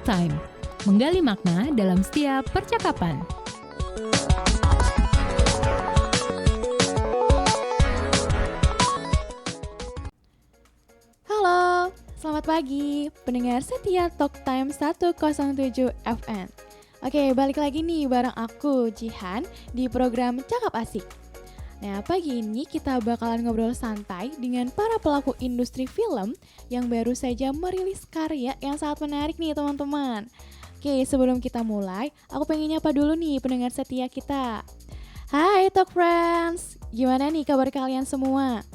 Time, menggali makna dalam setiap percakapan. Halo, selamat pagi pendengar setia Talk Time 107 FM. Oke, balik lagi nih bareng aku, Jihan, di program Cakap Asik. Nah, pagi ini kita bakalan ngobrol santai dengan para pelaku industri film yang baru saja merilis karya yang sangat menarik nih teman-teman. Oke, sebelum kita mulai, aku pengen nyapa dulu nih pendengar setia kita. Hai Talk Friends, gimana nih kabar kalian semua?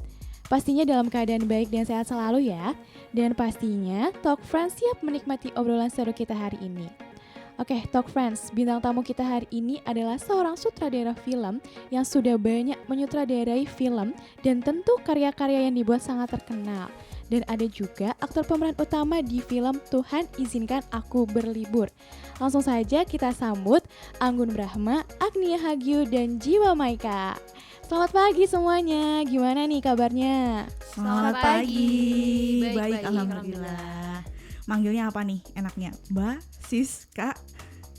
Pastinya dalam keadaan baik dan sehat selalu ya. Dan pastinya Talk Friends siap menikmati obrolan seru kita hari ini. Oke, Talk Friends, bintang tamu kita hari ini adalah seorang sutradara film yang sudah banyak menyutradarai film dan tentu karya-karya yang dibuat sangat terkenal. Dan ada juga aktor pemeran utama di film Tuhan Izinkan Aku Berlibur. Langsung saja kita sambut Anggun Brahma, Agnia Hagyu, dan Jiwa Maika. Selamat pagi semuanya, gimana nih kabarnya? Selamat pagi. Baik, Alhamdulillah. Manggilnya apa nih enaknya? Mbak, Sis, Kak?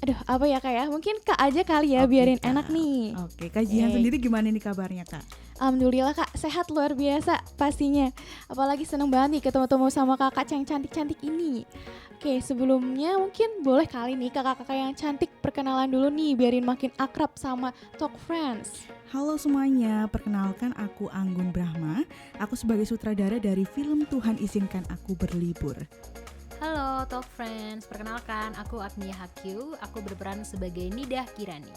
Aduh, apa ya Kak ya? Mungkin Kak aja kali ya, Oke, biarin Kak. enak nih. Oke, Kak Jihan sendiri gimana nih kabarnya, Kak? Alhamdulillah Kak, sehat luar biasa pastinya. Apalagi seneng banget nih ketemu-temu sama kakak yang cantik-cantik ini. Oke, sebelumnya mungkin boleh kali nih kakak-kakak yang cantik perkenalan dulu nih, biarin makin akrab sama Talk Friends. Halo semuanya, perkenalkan aku Anggun Brahma. Aku sebagai sutradara dari film Tuhan Izinkan Aku Berlibur. Halo Talk Friends, perkenalkan aku Agnia Hagyu, aku berperan sebagai Nidah Kirani.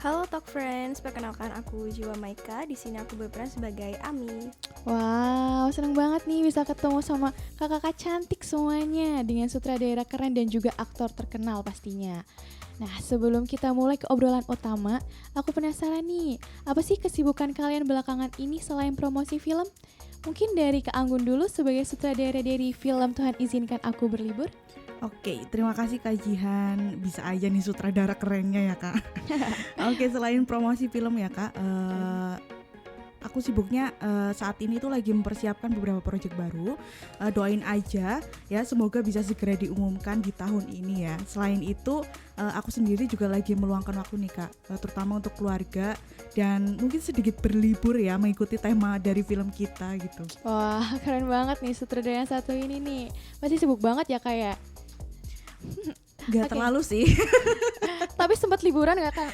Halo Talk Friends, perkenalkan aku Jiwa Maika. Di sini aku berperan sebagai Ami. Wow, seneng banget nih bisa ketemu sama kakak-kakak cantik semuanya dengan sutradara keren dan juga aktor terkenal pastinya. Nah, sebelum kita mulai ke obrolan utama, aku penasaran nih, apa sih kesibukan kalian belakangan ini selain promosi film? Mungkin dari Kak Anggun dulu sebagai sutradara dari film Tuhan Izinkan Aku Berlibur. Oke, terima kasih Kak Jihan. Bisa aja nih sutradara kerennya ya, Kak. Oke, selain promosi film ya, Kak, aku sibuknya saat ini tuh lagi mempersiapkan beberapa proyek baru. Doain aja ya, semoga bisa segera diumumkan di tahun ini ya. Selain itu, aku sendiri juga lagi meluangkan waktu nih Kak, terutama untuk keluarga dan mungkin sedikit berlibur ya, mengikuti tema dari film kita gitu. Wah, keren banget nih sutradara yang satu ini nih. Pasti sibuk banget ya Kak ya? Gak Oke. terlalu sih, Tapi sempat liburan gak Kak?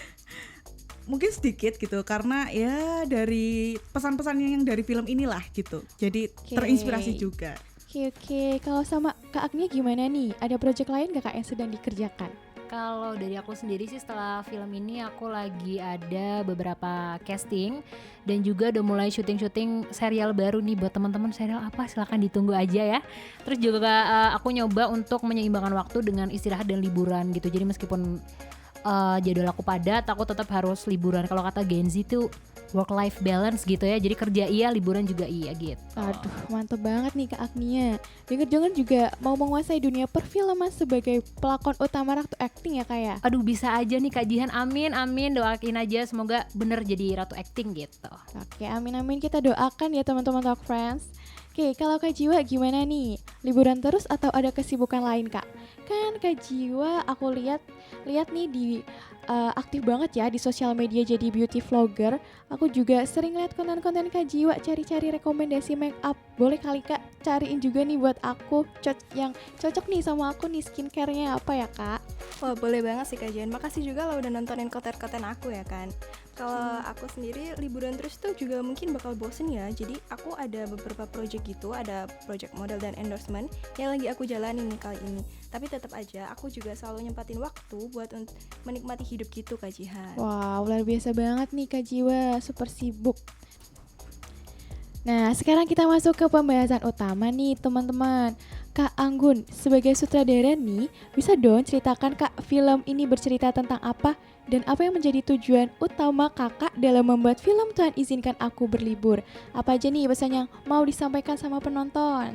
mungkin sedikit gitu, karena ya dari pesan-pesannya yang dari film inilah gitu. Jadi Oke. terinspirasi juga. Oke, kalau sama Kak Agnia gimana nih? Ada proyek lain gak Kak yang sedang dikerjakan? Kalau dari aku sendiri sih setelah film ini aku lagi ada beberapa casting dan juga udah mulai syuting-syuting serial baru nih buat teman-teman. Serial apa? Silakan ditunggu aja ya. Terus juga aku nyoba untuk menyeimbangkan waktu dengan istirahat dan liburan gitu. Jadi meskipun jadwal aku padat, aku tetap harus liburan. Kalau kata Gen Z tuh work-life balance gitu ya. Jadi kerja iya, liburan juga iya gitu. Aduh, mantep banget nih Kak Agnia. Dengar-dengar juga mau menguasai dunia perfilman sebagai pelakon utama Ratu Acting ya Kak ya? Aduh, bisa aja nih Kak Jihan, amin doain aja semoga bener jadi ratu acting gitu. Oke, amin kita doakan ya teman-teman Talk Friends. Oke, kalau Kak Jiwa gimana nih? Liburan terus atau ada kesibukan lain Kak? Kan Kak Jiwa aku lihat nih di aktif banget ya di sosial media jadi beauty vlogger. Aku juga sering lihat konten-konten Kak Jiwa cari-cari rekomendasi make up. Boleh kali Kak cariin juga nih buat aku yang cocok nih sama aku nih, skincare-nya apa ya Kak? Wah, boleh banget sih Kak Jen. Makasih juga lo udah nontonin konten-konten aku ya kan. Kalau aku sendiri liburan terus tuh juga mungkin bakal bosen ya. Jadi aku ada beberapa project gitu, ada project model dan endorsement yang lagi aku jalanin nih kali ini. Tapi tetap aja aku juga selalu nyempatin waktu buat menikmati hidup gitu Kak Jihan. Wow, luar biasa banget nih Kak Jiwa, super sibuk. Nah, sekarang kita masuk ke pembahasan utama nih teman-teman. Kak Anggun, sebagai sutradara nih, bisa dong ceritakan Kak film ini bercerita tentang apa? Dan apa yang menjadi tujuan utama kakak dalam membuat film Tuhan Izinkan Aku Berlibur? Apa aja nih pesan yang mau disampaikan sama penonton?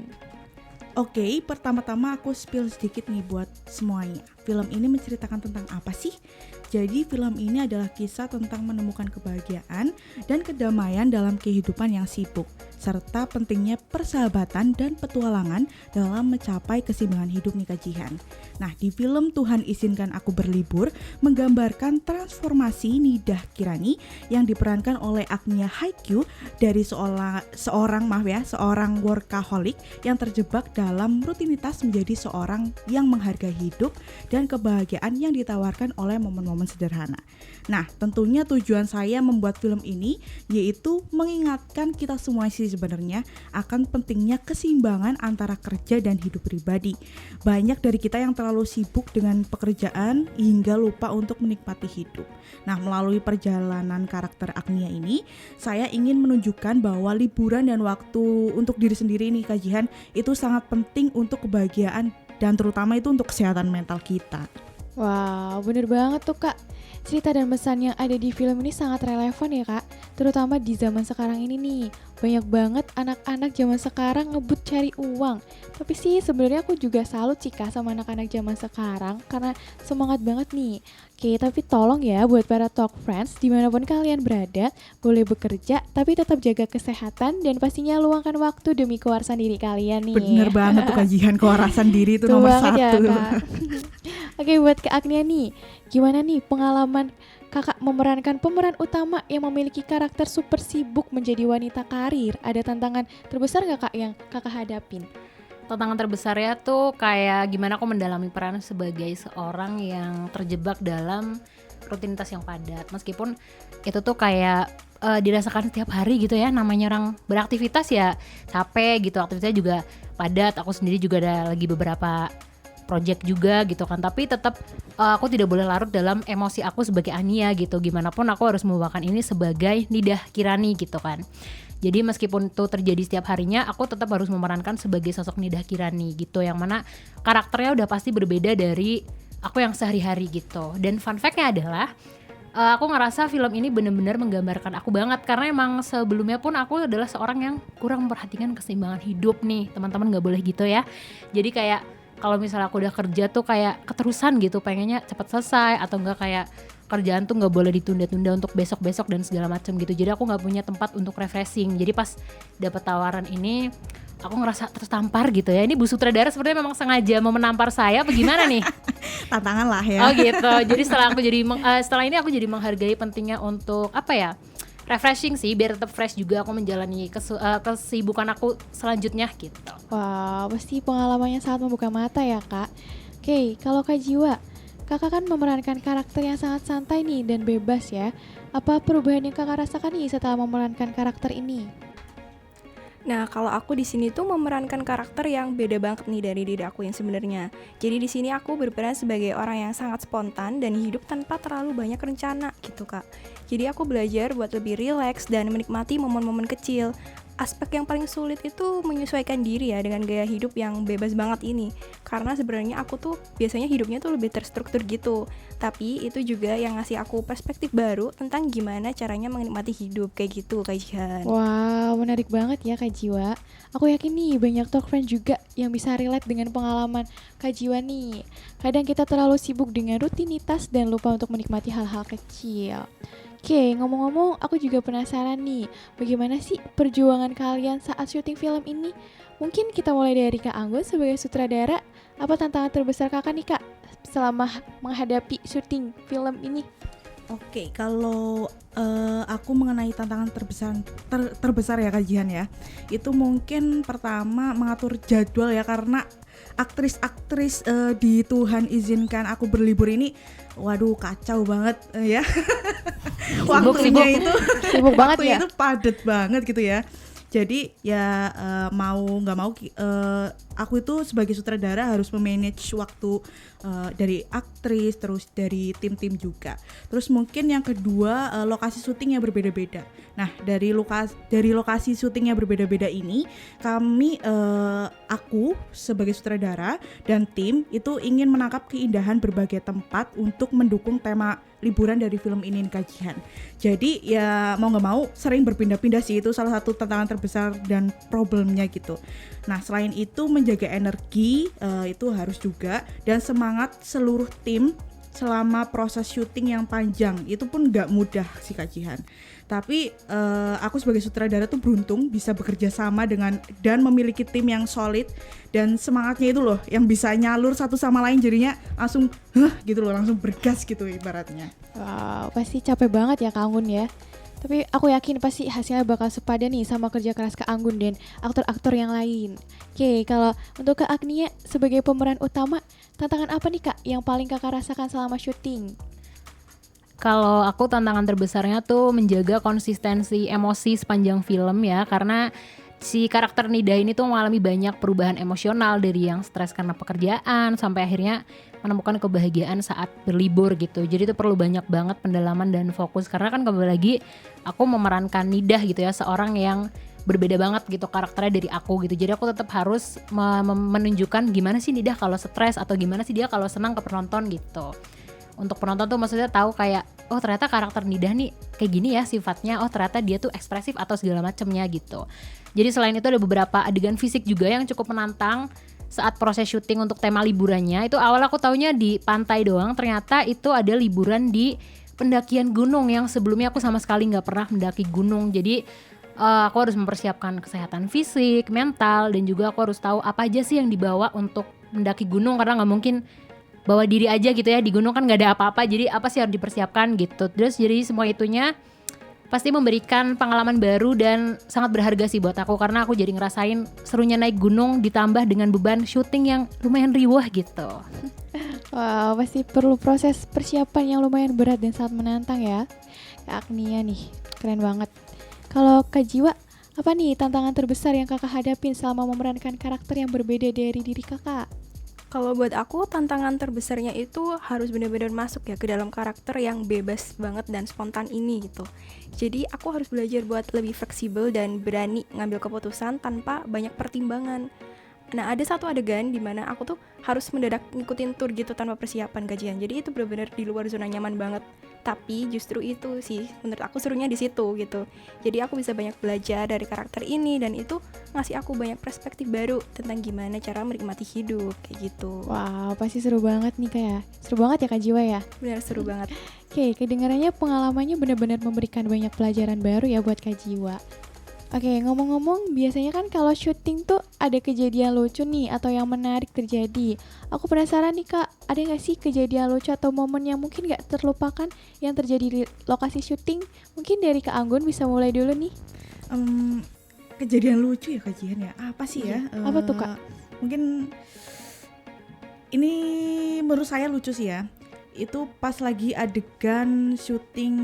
Oke, pertama-tama aku spill sedikit nih buat semuanya. film ini menceritakan tentang apa sih? Jadi film ini adalah kisah tentang menemukan kebahagiaan dan kedamaian dalam kehidupan yang sibuk, serta pentingnya persahabatan dan petualangan dalam mencapai keseimbangan hidup nih Kak Jihan. Nah, di film Tuhan Izinkan Aku Berlibur menggambarkan transformasi Nidah Kirani yang diperankan oleh Agnia Haikyu dari seorang workaholic yang terjebak dalam rutinitas menjadi seorang yang menghargai hidup dan kebahagiaan yang ditawarkan oleh momen-momen sederhana. Nah, tentunya tujuan saya membuat film ini yaitu mengingatkan kita semua sih sebenarnya akan pentingnya keseimbangan antara kerja dan hidup pribadi. Banyak dari kita yang terlalu sibuk dengan pekerjaan hingga lupa untuk menikmati hidup. Nah, melalui perjalanan karakter Agnia ini, saya ingin menunjukkan bahwa liburan dan waktu untuk diri sendiri nih Kak Jihan itu sangat penting untuk kebahagiaan dan terutama itu untuk kesehatan mental kita. Wow, bener banget tuh Kak. Cerita dan pesan yang ada di film ini sangat relevan ya Kak, terutama di zaman sekarang ini nih. Banyak banget anak-anak zaman sekarang ngebut cari uang. Tapi sih sebenarnya aku juga salut sih Kak sama anak-anak zaman sekarang karena semangat banget nih. Oke, tapi tolong ya buat para talk friends dimanapun kalian berada, boleh bekerja tapi tetap jaga kesehatan dan pastinya luangkan waktu demi kewarasan diri kalian nih. Bener banget tuh Kak Jihan, kewarasan diri itu Betul nomor banget ya, 1. Kak. Oke, buat Kak Agnia nih, gimana nih pengalaman Kakak memerankan pemeran utama yang memiliki karakter super sibuk menjadi wanita karir? Ada tantangan terbesar gak Kak yang Kakak hadapin? Tantangan terbesarnya tuh kayak gimana aku mendalami peran sebagai seorang yang terjebak dalam rutinitas yang padat. Meskipun itu tuh kayak dirasakan setiap hari gitu ya, namanya orang beraktivitas ya capek gitu, aktivitasnya juga padat. Aku sendiri juga ada lagi beberapa project juga gitu kan, tapi tetap aku tidak boleh larut dalam emosi aku sebagai Ania gitu. Gimana pun aku harus membawakan ini sebagai Nidah Kirani gitu kan. Jadi meskipun itu terjadi setiap harinya, aku tetap harus memerankan sebagai sosok Nidah Kirani gitu, yang mana karakternya udah pasti berbeda dari aku yang sehari-hari gitu. Dan fun fact-nya adalah aku ngerasa film ini benar-benar menggambarkan aku banget, karena emang sebelumnya pun aku adalah seorang yang kurang memperhatikan keseimbangan hidup nih. Teman-teman gak boleh gitu ya. Jadi kayak kalau misalnya aku udah kerja tuh kayak keterusan gitu, pengennya cepat selesai, atau enggak kayak kerjaan tuh nggak boleh ditunda-tunda untuk besok-besok dan segala macam gitu. Jadi aku nggak punya tempat untuk refreshing. Jadi pas dapet tawaran ini, aku ngerasa tertampar gitu ya. Ini Bu Sutradara sebenarnya memang sengaja mau menampar saya, apa gimana nih? Tantangan lah ya. Oh gitu. Jadi setelah ini aku jadi menghargai pentingnya untuk apa ya? Refreshing sih, biar tetap fresh juga aku menjalani kesibukan aku selanjutnya gitu. Wow, pasti pengalamannya sangat membuka mata ya Kak. Oke, kalau Kak Jiwa, Kakak kan memerankan karakter yang sangat santai nih dan bebas ya. Apa perubahan yang Kakak rasakan nih setelah memerankan karakter ini? Nah, kalau aku di sini tuh memerankan karakter yang beda banget nih dari diri aku yang sebenarnya. Jadi di sini aku berperan sebagai orang yang sangat spontan dan hidup tanpa terlalu banyak rencana gitu, Kak. Jadi aku belajar buat lebih rileks dan menikmati momen-momen kecil. Aspek yang paling sulit itu menyesuaikan diri ya dengan gaya hidup yang bebas banget ini. Karena sebenarnya aku tuh biasanya hidupnya tuh lebih terstruktur gitu. Tapi itu juga yang ngasih aku perspektif baru tentang gimana caranya menikmati hidup kayak gitu, Kak Jihan. Wow, menarik banget ya Kak Jiwa. Aku yakin nih banyak talk friend juga yang bisa relate dengan pengalaman Kak Jiwa nih. Kadang kita terlalu sibuk dengan rutinitas dan lupa untuk menikmati hal-hal kecil. Oke, ngomong-ngomong aku juga penasaran nih, bagaimana sih perjuangan kalian saat syuting film ini? Mungkin kita mulai dari Kak Anggun sebagai sutradara. Apa tantangan terbesar Kakak nih Kak selama menghadapi syuting film ini? Oke, kalau aku mengenai tantangan terbesar ya Kak Jihan ya, itu mungkin pertama mengatur jadwal ya, karena aktris-aktris di Tuhan Izinkan Aku Berlibur ini, waduh kacau banget ya. Waktunya itu Sibuk banget ya? itu padat banget gitu ya. Jadi ya mau nggak mau aku itu sebagai sutradara harus memanage waktu dari aktris, terus dari tim-tim juga. Terus mungkin yang kedua lokasi syuting yang berbeda-beda. Nah dari lokasi syuting yang berbeda-beda ini, kami aku sebagai sutradara dan tim itu ingin menangkap keindahan berbagai tempat untuk mendukung tema liburan dari film ini nih, Kak Jihan. Jadi ya mau nggak mau sering berpindah-pindah sih, itu salah satu tantangan terbesar dan problemnya gitu. Nah selain itu menjaga energi itu harus juga, dan semangat seluruh tim selama proses syuting yang panjang itu pun nggak mudah sih Kak Jihan. Tapi aku sebagai sutradara tuh beruntung bisa bekerja sama dengan dan memiliki tim yang solid, dan semangatnya itu loh yang bisa nyalur satu sama lain, jadinya langsung gitu loh, langsung bergas gitu ibaratnya. Wow, pasti capek banget ya Kak Anggun ya. Tapi aku yakin pasti hasilnya bakal sepadan nih sama kerja keras Kak Anggun dan aktor-aktor yang lain. Oke, kalau untuk Kak Agnia sebagai pemeran utama, tantangan apa nih Kak yang paling Kakak rasakan selama syuting? Kalau aku tantangan terbesarnya tuh menjaga konsistensi emosi sepanjang film ya, karena si karakter Nida ini tuh mengalami banyak perubahan emosional dari yang stres karena pekerjaan sampai akhirnya menemukan kebahagiaan saat berlibur gitu. Jadi itu perlu banyak banget pendalaman dan fokus, karena kan kembali lagi aku memerankan Nida gitu ya, seorang yang berbeda banget gitu karakternya dari aku gitu. Jadi aku tetap harus menunjukkan gimana sih Nida kalau stres atau gimana sih dia kalau senang ke penonton gitu. Untuk penonton tuh maksudnya tahu kayak oh ternyata karakter Nida nih kayak gini ya sifatnya, oh ternyata dia tuh ekspresif atau segala macamnya gitu. Jadi selain itu ada beberapa adegan fisik juga yang cukup menantang saat proses syuting untuk tema liburannya. Itu awal aku taunya di pantai doang, ternyata itu ada liburan di pendakian gunung yang sebelumnya aku sama sekali nggak pernah mendaki gunung. Jadi aku harus mempersiapkan kesehatan fisik, mental, dan juga aku harus tahu apa aja sih yang dibawa untuk mendaki gunung, karena nggak mungkin bawa diri aja gitu ya, di gunung kan nggak ada apa-apa, jadi apa sih harus dipersiapkan gitu. Terus jadi semua itunya pasti memberikan pengalaman baru dan sangat berharga sih buat aku, karena aku jadi ngerasain serunya naik gunung ditambah dengan beban syuting yang lumayan riwah gitu. Wow, pasti perlu proses persiapan yang lumayan berat dan sangat menantang ya Kak Agnia nih, keren banget. Kalau Kak Jiwa, apa nih tantangan terbesar yang kakak hadapin selama memerankan karakter yang berbeda dari diri kakak? Kalau buat aku tantangan terbesarnya itu harus benar-benar masuk ya ke dalam karakter yang bebas banget dan spontan ini gitu. Jadi aku harus belajar buat lebih fleksibel dan berani ngambil keputusan tanpa banyak pertimbangan. Nah ada satu adegan di mana aku tuh harus mendadak ngikutin tour gitu tanpa persiapan gajian. Jadi itu benar-benar di luar zona nyaman banget. Tapi justru itu sih menurut aku serunya di situ gitu. Jadi aku bisa banyak belajar dari karakter ini, dan itu ngasih aku banyak perspektif baru tentang gimana cara menikmati hidup kayak gitu. Wow, pasti seru banget nih Kak ya. Seru banget ya Kak Jiwa ya. Benar seru banget. Oke, kedengarannya pengalamannya benar-benar memberikan banyak pelajaran baru ya buat Kak Jiwa. Oke, ngomong-ngomong, biasanya kan kalau syuting tuh ada kejadian lucu nih atau yang menarik terjadi. Aku penasaran nih Kak, ada nggak sih kejadian lucu atau momen yang mungkin nggak terlupakan yang terjadi di lokasi syuting? Mungkin dari Kak Anggun bisa mulai dulu nih. Kejadian lucu ya Kak Jihan ya, apa sih ya? Apa tuh Kak? Mungkin ini menurut saya lucu sih ya. Itu pas lagi adegan syuting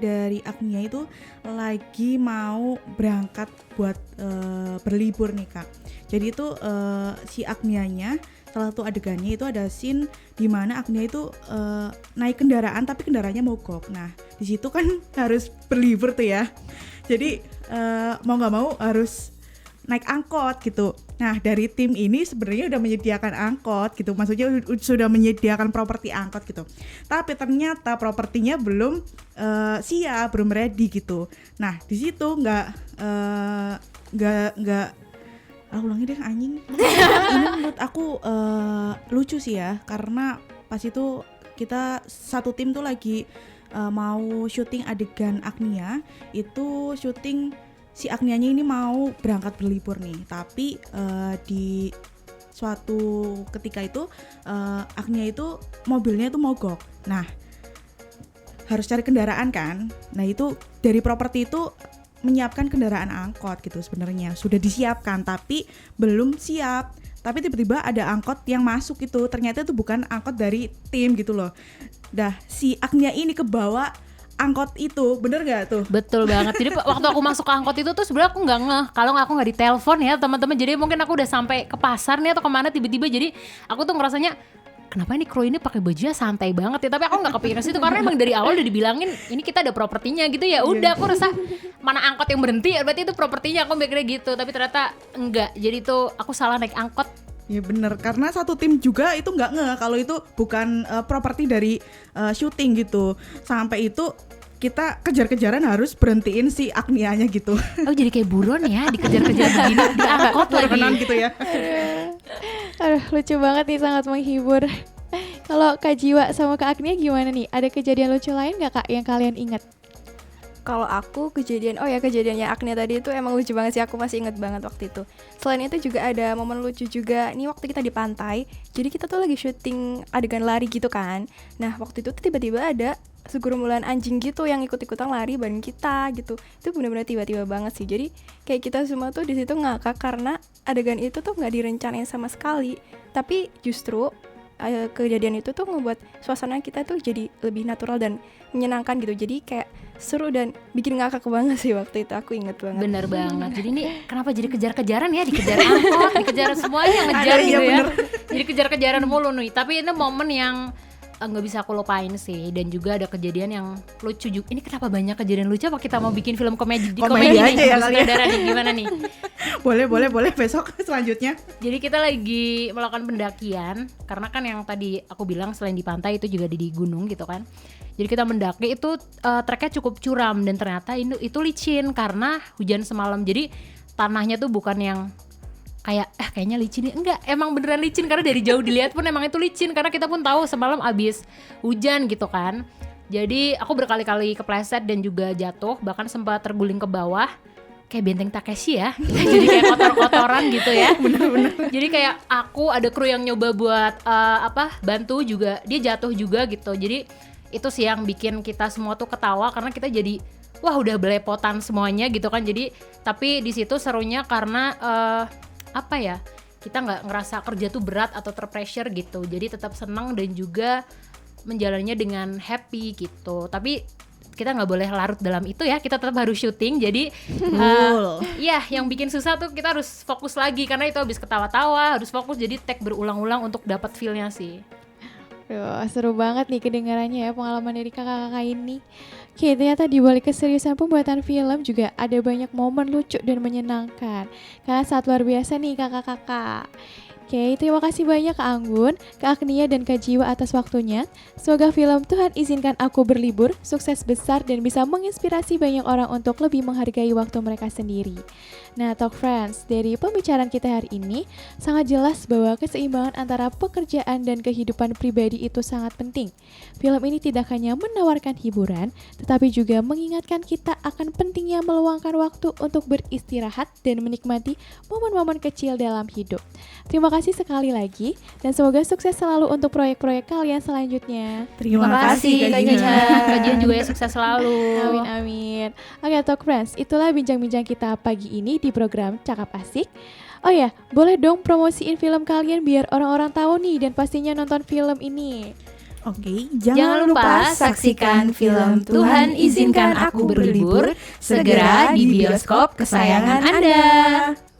dari Agnia itu lagi mau berangkat buat berlibur nih Kak. Jadi itu si Agnianya, salah satu adegannya itu ada scene di mana Agnia itu naik kendaraan tapi kendaraannya mogok. Nah di situ kan harus berlibur tuh ya. Jadi mau nggak mau harus naik angkot gitu. Nah dari tim ini sebenarnya udah menyediakan angkot gitu, maksudnya sudah menyediakan properti angkot gitu. Tapi ternyata propertinya belum siap, belum ready gitu. Nah di situ nggak ulangi deh anjing. Ini menurut aku lucu sih ya, karena pas itu kita satu tim tuh lagi mau syuting adegan Agnia, itu syuting si Agnianya ini mau berangkat berlibur nih, tapi di suatu ketika itu Agnia itu mobilnya itu mogok. Nah harus cari kendaraan kan. Nah itu dari properti itu menyiapkan kendaraan angkot gitu, sebenarnya sudah disiapkan tapi belum siap. Tapi tiba-tiba ada angkot yang masuk itu, ternyata itu bukan angkot dari tim gitu loh. Dah si Agnia ini kebawa angkot itu, bener gak tuh? Betul banget. Jadi waktu aku masuk ke angkot itu tuh sebenarnya aku nggak ngeh kalau aku nggak ditelepon ya teman-teman. Jadi mungkin aku udah sampai ke pasar nih atau kemana tiba-tiba. Jadi aku tuh ngerasanya kenapa ini kru ini pakai bajunya santai banget ya. Tapi aku nggak kepikiran situ karena emang dari awal udah dibilangin ini kita ada propertinya gitu ya. Udah aku rasa mana angkot yang berhenti berarti itu propertinya, aku mikirnya gitu. Tapi ternyata enggak. Jadi tuh aku salah naik angkot Ya bener, karena satu tim juga itu nggak ngeh kalau itu bukan properti dari syuting gitu. Sampai itu kita kejar-kejaran harus berhentiin si Agnianya gitu. Oh jadi kayak buron ya, dikejar-kejar begini, diangkot Berkenan lagi. gitu ya. Aduh, lucu banget nih, sangat menghibur. Kalau Kak Jiwa sama Kak Agnia gimana nih? Ada kejadian lucu lain nggak Kak yang kalian ingat? Kalau aku kejadiannya Agnia tadi itu emang lucu banget sih, aku masih inget banget waktu itu. Selain itu juga ada momen lucu juga, ini waktu kita di pantai, jadi kita tuh lagi syuting adegan lari gitu kan. Nah waktu itu tuh tiba-tiba ada segerombolan anjing gitu yang ikut-ikutan lari bareng kita gitu. Itu benar-benar tiba-tiba banget sih, jadi kayak kita semua tuh di situ ngakak karena adegan itu tuh nggak direncanain sama sekali. Tapi justru kejadian itu tuh ngebuat suasana kita tuh jadi lebih natural dan menyenangkan gitu, jadi kayak seru dan bikin ngakak banget sih waktu itu, aku inget banget. Bener banget. Jadi ini kenapa jadi kejar-kejaran ya, dikejar angkot, dikejar semuanya ngejar Iya, gitu ya. bener. Jadi kejar-kejaran mulu nih. Tapi ini momen yang nggak bisa aku lupain sih. Dan juga ada kejadian yang lucu juga. Ini kenapa banyak kejadian lucu? Apa kita mau bikin film komedi Komedi aja nih? ya kali ya. Sutradara nih, gimana nih? Boleh besok selanjutnya. Jadi kita lagi melakukan pendakian. Karena kan yang tadi aku bilang selain di pantai itu juga di gunung gitu kan. Jadi kita mendaki itu treknya cukup curam dan ternyata itu licin karena hujan semalam. Jadi tanahnya tuh bukan yang kayak kayaknya licin nih. Enggak, emang beneran licin karena dari jauh dilihat pun emang itu licin karena kita pun tahu semalam abis hujan gitu kan. Jadi aku berkali-kali kepleset dan juga jatuh, bahkan sempat terguling ke bawah kayak benteng Takeshi ya. Jadi kayak kotor-kotoran gitu ya. Bener-bener. Jadi kayak aku ada kru yang nyoba buat bantu juga, dia jatuh juga gitu. Jadi itu sih yang bikin kita semua tuh ketawa karena kita jadi wah udah belepotan semuanya gitu kan. Jadi tapi di situ serunya karena kita nggak ngerasa kerja tuh berat atau terpressure gitu. Jadi tetap senang dan juga menjalannya dengan happy gitu. Tapi kita nggak boleh larut dalam itu ya, kita tetap harus syuting. Jadi iya, yang bikin susah tuh kita harus fokus lagi karena itu habis ketawa-tawa harus fokus, jadi take berulang-ulang untuk dapat feel-nya sih. Duh, seru banget nih kedengarannya ya pengalaman dari kakak-kakak ini. Oke, ternyata di balik keseriusan pembuatan film juga ada banyak momen lucu dan menyenangkan. Karena sangat luar biasa nih kakak-kakak. Oke, terima kasih banyak Kak Anggun, Kak Agnia, dan Kak Jiwa atas waktunya. Semoga film Tuhan Izinkan Aku Berlibur sukses besar dan bisa menginspirasi banyak orang untuk lebih menghargai waktu mereka sendiri. Nah, Talk Friends, dari pembicaraan kita hari ini, sangat jelas bahwa keseimbangan antara pekerjaan dan kehidupan pribadi itu sangat penting. Film ini tidak hanya menawarkan hiburan, tetapi juga mengingatkan kita akan pentingnya meluangkan waktu untuk beristirahat dan menikmati momen-momen kecil dalam hidup. Terima kasih sekali lagi, dan semoga sukses selalu untuk proyek-proyek kalian selanjutnya. Terima kasih Kak Kak Gina. Jihan juga ya sukses selalu. Amin, amin. Oke, Talk Friends, itulah bincang-bincang kita pagi ini di program Cakap Asik. Oh ya, boleh dong promosiin film kalian biar orang-orang tahu nih dan pastinya nonton film ini. Oke, Jangan lupa saksikan film Tuhan Izinkan Aku Berlibur segera di bioskop kesayangan Anda.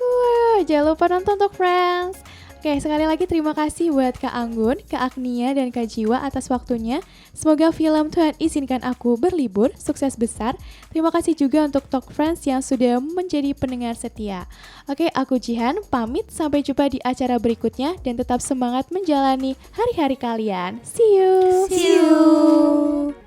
Wah, jangan lupa nonton Talk Friends. Oke, sekali lagi terima kasih buat Kak Anggun, Kak Agnia, dan Kak Jiwa atas waktunya. Semoga film Tuhan Izinkan Aku Berlibur sukses besar. Terima kasih juga untuk Talk Friends yang sudah menjadi pendengar setia. Oke, aku Jihan, pamit. Sampai jumpa di acara berikutnya dan tetap semangat menjalani hari-hari kalian. See you! See you.